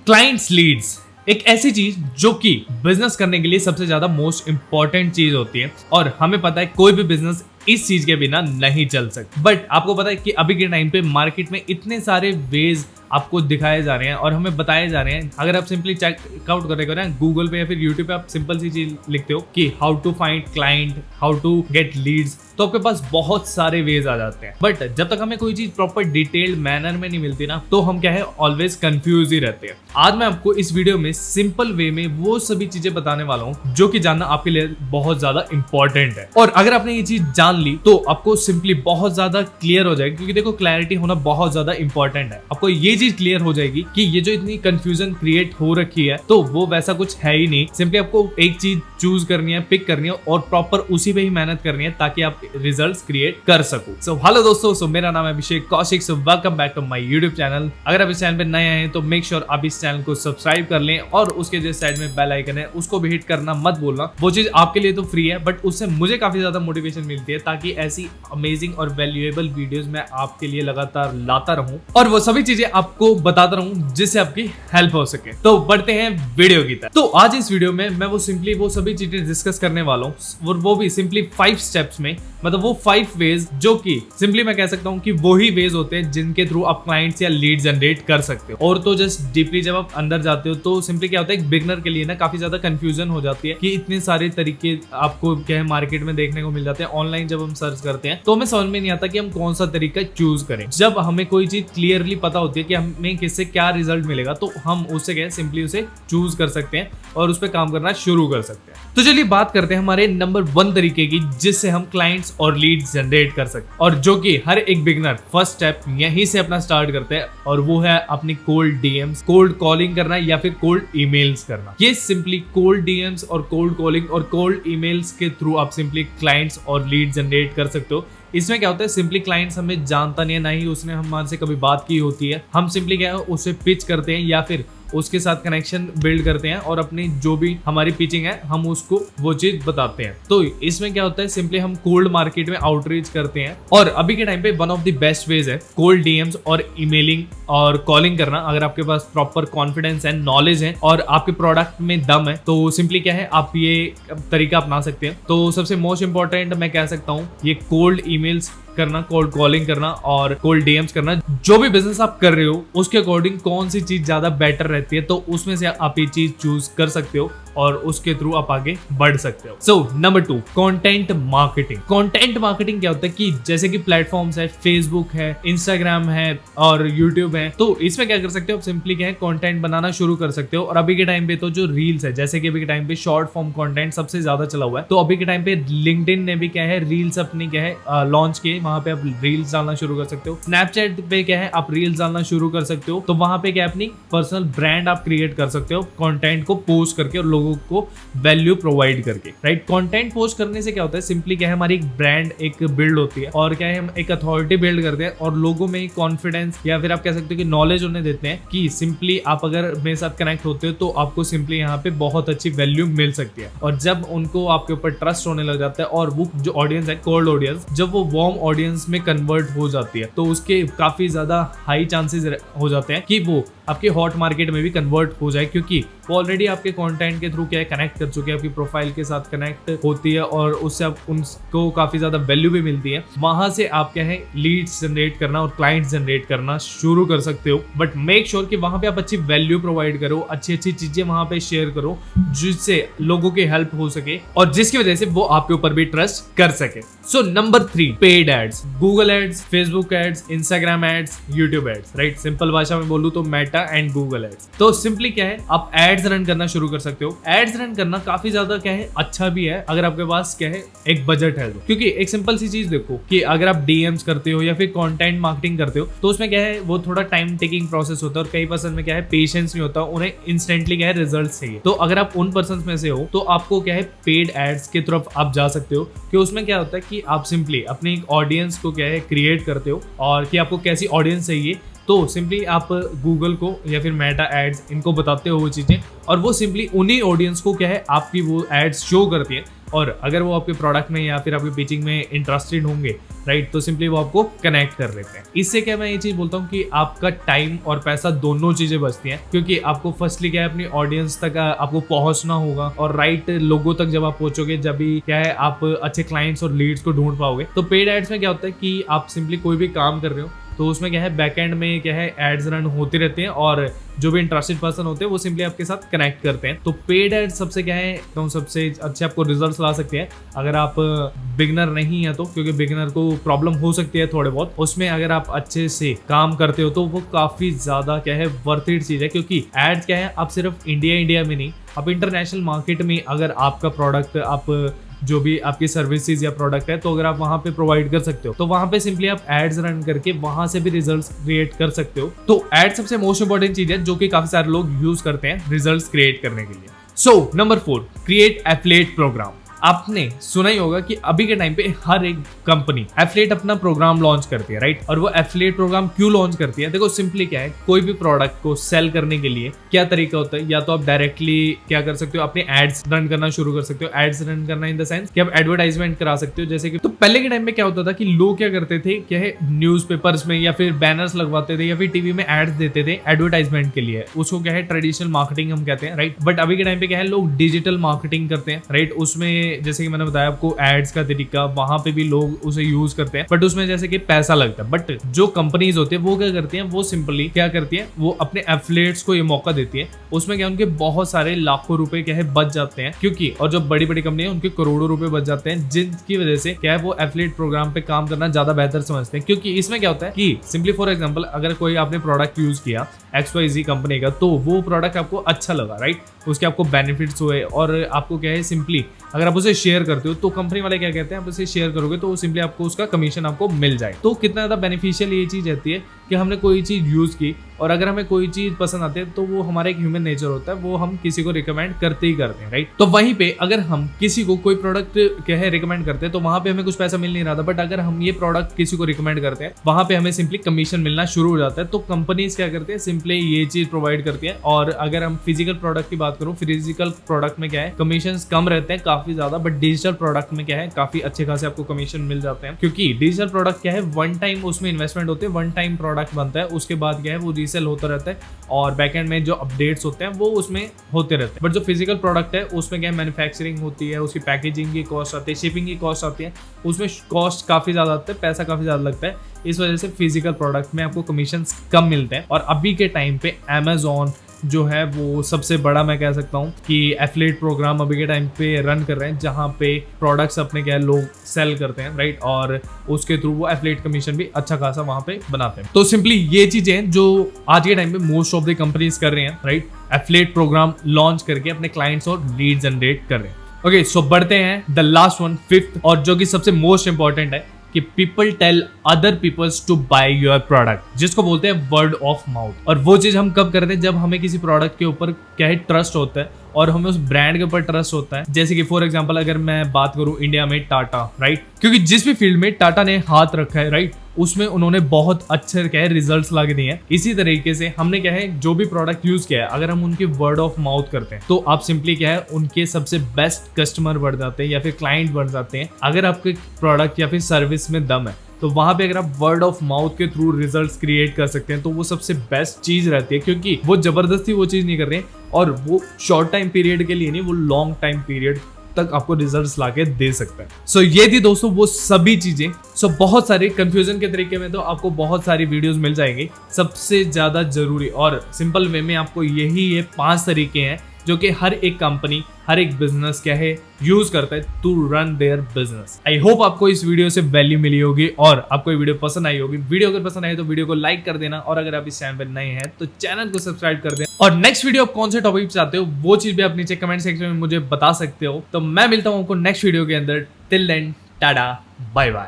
Clients Leeds एक ऐसी चीज जो कि बिजनेस करने के लिए सबसे ज्यादा मोस्ट इंपॉर्टेंट चीज होती है और हमें पता है कोई भी बिजनेस इस चीज के बिना नहीं चल सकता। बट आपको पता है कि अभी के टाइम पे मार्केट में इतने सारे वेज आपको दिखाए जा रहे हैं और हमें बताए जा रहे हैं। अगर आप सिंपली चेकआउट करेंगे ना गूगल पे या फिर यूट्यूब पे, आप सिंपल सी चीज लिखते हो कि how to find client, how to get leads, तो आपके पास बहुत सारे वेज आ जाते हैं। बट जब तक हमें कोई चीज प्रॉपर डिटेल्ड मैनर में नहीं मिलती ना, तो हम क्या है ऑलवेज कंफ्यूज ही रहते हैं। आज मैं आपको इस वीडियो में सिंपल वे में वो सभी चीजें बताने वाला हूँ जो कि जानना आपके लिए बहुत ज्यादा इंपॉर्टेंट है। और अगर आपने ये चीज जान ली तो आपको सिंपली बहुत ज्यादा क्लियर हो जाएगी, क्योंकि देखो क्लैरिटी होना बहुत ज्यादा इंपॉर्टेंट है। आपको ये चीज क्लियर हो जाएगी कि ये जो इतनी कंफ्यूजन क्रिएट हो रखी है तो वो वैसा कुछ है ही नहीं। सिंपली आपको एक चीज चूज करनी है, पिक करनी है और प्रॉपर उसी पे ही मेहनत करनी है ताकि आप रिजल्ट्स क्रिएट कर सको। सो हेलो दोस्तों, मेरा नाम है Abhishek Kaushik. So welcome back to my YouTube channel. अगर आप इस चैनल पे नए आए हैं तो मेक श्योर आप इस चैनल को सब्सक्राइब कर लें और उसके जो साइड में बेल आइकन है उसको भी हिट करना मत भूलना। वो चीज आपके लिए तो फ्री है बट उससे मुझे काफी ज्यादा मोटिवेशन मिलती है ताकि ऐसी अमेजिंग और वैल्यूएबल वीडियोस मैं आपके लिए लगातार लाता रहूं और वो सभी चीजें आपको बताता रहूं जिससे आपकी हेल्प हो सके। तो बढ़ते हैं वीडियो की तरफ। तो आज इस वीडियो में मैं वो सिंपली वो सभी चीजें डिस्कस करने वाला हूं और वो भी सिंपली 5 स्टेप्स में, मतलब वो 5 वेज जो कि सिंपली मैं कह सकता हूं कि वो ही वेज होते हैं जिनके थ्रू आप क्लाइंट्स या लीड जनरेट कर सकते हो। और तो जस्ट डीपली जब आप अंदर जाते हो तो सिंपली क्या होता है, एक बिगनर के लिए ना काफी ज्यादा कंफ्यूजन हो जाती है कि इतने सारे तरीके आपको क्या है मार्केट में देखने को मिल जाते हैं। ऑनलाइन जब हम सर्च करते हैं तो हमें समझ में नहीं आता कि हम कौन सा तरीका चूज करें। जब हमें कोई चीज क्लियरली पता होती है कि हमें किससे क्या रिजल्ट मिलेगा तो हम उससे क्या है सिंपली उसे चूज कर सकते हैं और उस पर काम करना शुरू कर सकते हैं। तो चलिए बात करते हैं हमारे नंबर 1 तरीके की जिससे हम क्लाइंट्स और लीड्स जनरेट कर सकते हैं और जो कि हर एक बिगनर फर्स्ट स्टेप यहीं से अपना स्टार्ट करते हैं और वो है अपनी कोल्ड डीएम्स, कोल्ड कॉलिंग करना या फिर कोल्ड ईमेल्स करना। ये सिंपली कोल्ड डीएम्स और कोल्ड कॉलिंग और कोल्ड ईमेल्स के थ्रू आप सिंपली क्लाइंट्स और लीड जनरेट कर सकते हो। इसमें क्या होता है, सिंपली क्लाइंट्स हमें जानता नहीं है, ना ही उसने हमारे से कभी बात की होती है। हम सिंपली क्या है उसे पिच करते हैं या फिर उसके साथ कनेक्शन बिल्ड करते हैं और अपनी जो भी हमारी पिचिंग है हम उसको वो चीज बताते हैं। तो इसमें क्या होता है, सिंपली हम कोल्ड मार्केट में आउटरीच करते हैं और अभी के टाइम पे one of the best veg है कोल्ड डीएम्स और ईमेलिंग और कॉलिंग करना। अगर आपके पास प्रॉपर कॉन्फिडेंस है, नॉलेज है और आपके प्रोडक्ट में दम है तो सिंपली क्या है आप ये तरीका अपना सकते हैं। तो सबसे मोस्ट इंपॉर्टेंट मैं कह सकता हूँ ये कोल्ड ईमेल्स करना, कोल्ड कॉलिंग करना और कोल्ड डीएम्स करना। जो भी बिजनेस आप कर रहे हो उसके अकॉर्डिंग कौन सी चीज ज्यादा बेटर रहती है तो उसमें से आप ये चीज चूज कर सकते हो और उसके थ्रू आप आगे बढ़ सकते हो। So number 2, content marketing. Content marketing क्या होता है कि जैसे कि प्लेटफॉर्म्स है, फेसबुक है, इंस्टाग्राम है और यूट्यूब है, तो इसमें क्या कर सकते हो आप सिंपली क्या है कंटेंट बनाना शुरू कर सकते हो। और अभी के टाइम पे तो जो रील्स है, जैसे कि अभी के टाइम पे शॉर्ट फॉर्म कंटेंट सबसे ज्यादा चला हुआ है, तो अभी के टाइम पे लिंक्डइन ने भी क्या है रील्स अपनी क्या है लॉन्च किए, वहां पे आप रील्स डालना शुरू कर सकते हो। स्नैपचैट पे क्या है आप रील्स डालना शुरू कर सकते हो, तो वहां पे क्या अपनी पर्सनल ब्रांड आप क्रिएट कर सकते हो कंटेंट को पोस्ट करके और लोगों को वैल्यू प्रोवाइड करके, राइट। कंटेंट पोस्ट करने से क्या होता है, सिंपली क्या है हमारी एक ब्रांड एक बिल्ड होती है और क्या है हम एक अथॉरिटी बिल्ड करते हैं और लोगों में कॉन्फिडेंस या फिर आप कह सकते हो कि नॉलेज उन्हें देते हैं कि सिंपली आप अगर मेरे साथ कनेक्ट होते हो तो आपको सिंपली यहाँ पे बहुत अच्छी वैल्यू मिल सकती है। और जब उनको आपके ऊपर ट्रस्ट होने लग जाता है और वो जो ऑडियंस है कोल्ड ऑडियंस, जब वो वार्म ऑडियंस में कन्वर्ट हो जाती है तो उसके काफी ज्यादा हाई चांसेस हो जाते हैं कि वो आपके हॉट मार्केट में भी कन्वर्ट हो जाए, क्योंकि वो ऑलरेडी आपके कंटेंट के थ्रू क्या है कनेक्ट कर चुके हैं, आपकी प्रोफाइल के साथ कनेक्ट होती है और उससे आप उनको काफी ज्यादा वैल्यू भी मिलती है। वहां से आप क्या है लीड्स जनरेट करना और क्लाइंट्स जनरेट करना शुरू कर सकते हो। बट मेक श्योर कि वहां पे आप अच्छी वैल्यू प्रोवाइड करो, अच्छी अच्छी चीजें वहां पे शेयर करो जिससे लोगों की हेल्प हो सके और जिसकी वजह से वो आपके ऊपर भी ट्रस्ट कर सके। So number 3, paid ads, Google ads, Facebook ads, Instagram ads, YouTube ads, right. Simple भाषा में बोलूं तो मेटा एंड गूगल एड्स। तो सिंपली क्या है आप एड्स रन करना शुरू कर सकते हो। एड्स रन करना काफी ज्यादा क्या है अच्छा भी है अगर आपके पास क्या है एक बजट है तो, क्योंकि एक सिंपल सी चीज देखो कि अगर आप डीएम्स करते हो या फिर कंटेंट मार्केटिंग करते हो तो उसमें क्या है वो थोड़ा टाइम टेकिंग प्रोसेस होता है और कई पर्सन में क्या है पेशेंस नहीं होता, उन्हें इंस्टेंटली क्या है रिजल्ट चाहिए। तो अगर आप उन पर्सन में से हो तो आपको क्या है पेड एड्स की तरफ आप जा सकते हो कि उसमें क्या होता है कि आप सिंपली अपनी एक ऑडियंस को क्या है क्रिएट करते हो और कि आपको कैसी ऑडियंस चाहिए तो सिंपली आप गूगल को या फिर मेटा एड्स इनको बताते हो वो चीजें और वो सिंपली उन्हीं ऑडियंस को क्या है आपकी वो एड्स शो करती है और अगर वो आपके प्रोडक्ट में या फिर आपके पिचिंग में इंटरेस्टेड होंगे, राइट, तो सिंपली वो आपको कनेक्ट कर लेते हैं। इससे क्या मैं ये चीज बोलता हूँ कि आपका टाइम और पैसा दोनों चीजें बचती हैं, क्योंकि आपको फर्स्टली क्या है अपनी ऑडियंस तक आपको पहुंचना होगा, और राइट लोगों तक जब आप पहुंचोगे जब भी क्या है आप अच्छे क्लाइंट्स और लीड्स को ढूंढ पाओगे। तो पेड एड्स में क्या होता है कि आप सिंपली कोई भी काम कर रहे हो तो उसमें क्या है बैकएंड में क्या है एड्स रन होते रहते हैं, और जो भी इंटरेस्टेड पर्सन होते हैं वो सिंपली आपके साथ कनेक्ट करते हैं। तो पेड एड सबसे क्या है तो सबसे अच्छे आपको रिजल्ट्स ला सकते हैं अगर आप बिगनर नहीं है तो, क्योंकि बिगनर को प्रॉब्लम हो सकती है थोड़े बहुत, उसमें अगर आप अच्छे से काम करते हो तो वो काफी ज्यादा क्या है वर्थ इट चीज है। क्योंकि एड्स क्या है आप सिर्फ इंडिया में नहीं, आप इंटरनेशनल मार्केट में अगर आपका प्रोडक्ट आप जो भी आपकी सर्विसेज या प्रोडक्ट है तो अगर आप वहां पे प्रोवाइड कर सकते हो तो वहां पे सिंपली आप एड्स रन करके वहां से भी रिजल्ट्स क्रिएट कर सकते हो। तो एड सबसे मोस्ट इंपॉर्टेंट चीज है जो कि काफी सारे लोग यूज करते हैं रिजल्ट्स क्रिएट करने के लिए। So number 4, create affiliate program. आपने सुना ही होगा कि अभी के टाइम पे हर एक कंपनी एफिलिएट अपना प्रोग्राम लॉन्च करती है, राइट। और वो एफिलिएट प्रोग्राम क्यों लॉन्च करती है? देखो सिंपली क्या है, कोई भी प्रोडक्ट को सेल करने के लिए क्या तरीका होता है, या तो आप डायरेक्टली क्या कर सकते हो अपने एड्स रन करना शुरू कर सकते हो। एड्स रन करना इन द सेंस कि आप एडवर्टाइजमेंट करा सकते हो, जैसे कि तो पहले के टाइम में क्या होता था कि लोग क्या करते थे, क्या है न्यूज़पेपर्स में या फिर बैनर्स लगवाते थे या फिर टीवी में एड्स देते थे एडवर्टाइजमेंट के लिए, उसको क्या है ट्रेडिशनल मार्केटिंग हम कहते हैं, राइट। बट अभी के टाइम पे क्या है लोग डिजिटल मार्केटिंग करते हैं, राइट। उसमें जैसे कि मैंने बताया आपको एड्स का तरीका, वहां पे भी लोग उसे यूज करते हैं, बट उसमें जैसे कि पैसा लगता है। बट जो कंपनीज होती है वो क्या करती हैं, वो सिंपली क्या करती है, वो अपने एफिलिएट्स को ये मौका देती है। उसमें क्या उनके बहुत सारे लाखों रुपए क्या है बच जाते हैं, क्योंकि और जो बड़ी बड़ी कंपनी है उनके करोड़ों रुपए बच जाते हैं, जिनकी वजह से क्या है वो एफिलिएट प्रोग्राम पे काम करना ज्यादा बेहतर समझते हैं। क्योंकि इसमें क्या होता है कि सिंपली फॉर एग्जांपल अगर कोई आपने प्रोडक्ट यूज किया XYZ कंपनी का, तो वो प्रोडक्ट आपको अच्छा लगा, राइट, उसके आपको बेनिफिट्स हुए, और आपको क्या है सिंपली अगर आप उसे शेयर करते हो तो कंपनी वाले क्या कहते हैं, आप उसे शेयर करोगे तो सिंपली आपको उसका कमीशन आपको मिल जाए। तो कितना ज्यादा बेनिफिशियल ये चीज रहती है कि हमने कोई चीज यूज की और अगर हमें कोई चीज पसंद आती है तो वो हमारा एक ह्यूमन नेचर होता है, वो हम किसी को रिकमेंड करते ही करते हैं, राइट। तो वहीं पे अगर हम किसी को कोई प्रोडक्ट क्या है रिकमेंड करते हैं तो वहां पे हमें कुछ पैसा मिल नहीं रहा था, बट अगर हम ये प्रोडक्ट किसी को रिकमेंड करते हैं वहां पे हमें सिंपली कमीशन मिलना शुरू हो जाता है। तो कंपनीज क्या करते हैं, सिंपली ये चीज प्रोवाइड करती है। और अगर हम फिजिकल प्रोडक्ट की बात करूं, फिजिकल प्रोडक्ट में क्या है कमीशन कम रहते हैं काफी ज्यादा, बट डिजिटल प्रोडक्ट में क्या है काफी अच्छे खासे आपको कमीशन मिल जाते हैं, क्योंकि डिजिटल प्रोडक्ट क्या है वन टाइम उसमें इन्वेस्टमेंट होते हैं, वन टाइम प्रोडक्ट बनता है, उसके बाद क्या है वो रीसेल होता रहता है और बैकएंड में जो अपडेट्स होते हैं वो उसमें होते रहते हैं। बट जो फिजिकल प्रोडक्ट है उसमें क्या है मैन्युफैक्चरिंग होती है, उसकी पैकेजिंग की कॉस्ट आती है, शिपिंग की कॉस्ट आती है, उसमें कॉस्ट काफी ज्यादा आती है, पैसा काफी ज्यादा लगता है। इस वजह से फिजिकल प्रोडक्ट में आपको कमीशन कम मिलते हैं। और अभी के टाइम पे Amazon जो है वो सबसे बड़ा मैं कह सकता हूँ कि एफिलिएट प्रोग्राम अभी के टाइम पे रन कर रहे हैं, जहाँ पे प्रोडक्ट्स अपने क्या लोग सेल करते हैं, राइट, और उसके थ्रू वो एफिलिएट कमीशन भी अच्छा खासा वहाँ पे बनाते हैं। तो सिंपली ये चीजें हैं जो आज के टाइम पे मोस्ट ऑफ द कंपनीज कर रहे हैं, राइट, एफिलिएट प्रोग्राम लॉन्च करके अपने क्लाइंट्स और लीड जनरेट कर रहे हैं। ओके, सो बढ़ते हैं द लास्ट वन, 5th, और जो कि सबसे मोस्ट इंपॉर्टेंट है कि people tell other peoples to buy your product, जिसको बोलते हैं वर्ड ऑफ माउथ। और वो चीज हम कब करते हैं, जब हमें किसी प्रोडक्ट के ऊपर क्या है ट्रस्ट होता है और हमें उस ब्रांड के ऊपर ट्रस्ट होता है। जैसे कि फॉर एग्जांपल अगर मैं बात करूं इंडिया में टाटा, राइट, क्योंकि जिस भी फील्ड में टाटा ने हाथ रखा है, राइट, उसमें उन्होंने बहुत अच्छे क्या है रिजल्ट्स ला के दिए हैं। इसी तरीके से हमने क्या है जो भी प्रोडक्ट यूज किया है, अगर हम उनके वर्ड ऑफ माउथ करते हैं तो आप सिंपली क्या है उनके सबसे बेस्ट कस्टमर बढ़ जाते हैं या फिर क्लाइंट बढ़ जाते हैं। अगर आपके प्रोडक्ट या फिर सर्विस में दम है तो वहां पे अगर आप वर्ड ऑफ माउथ के थ्रू रिजल्ट्स क्रिएट कर सकते हैं तो वो सबसे बेस्ट चीज रहती है, क्योंकि वो जबरदस्ती वो चीज नहीं कर रहे हैं और वो शॉर्ट टाइम पीरियड के लिए नहीं, वो लॉन्ग टाइम पीरियड तक आपको रिजल्ट्स लाके दे सकता है। सो ये थी दोस्तों वो सभी चीजें। सो बहुत सारे कंफ्यूजन के तरीके में तो आपको बहुत सारी वीडियोस मिल जाएंगे। सबसे ज्यादा जरूरी और सिंपल वे में आपको ये 5 तरीके हैं जो कि हर एक कंपनी, हर एक बिजनेस क्या है यूज करता है to run their business. I hope आपको इस वीडियो से वैल्यू मिली होगी और आपको ये वीडियो पसंद आई होगी। वीडियो अगर पसंद आई तो वीडियो को लाइक कर देना, और अगर आप इस चैनल पर नए हैं तो चैनल को सब्सक्राइब कर देना। और नेक्स्ट वीडियो आप कौन से टॉपिक चाहते हो वो चीज भी आप नीचे कमेंट सेक्शन में मुझे बता सकते हो। तो मैं मिलता हूं आपको नेक्स्ट वीडियो के अंदर। Till then tata, bye bye.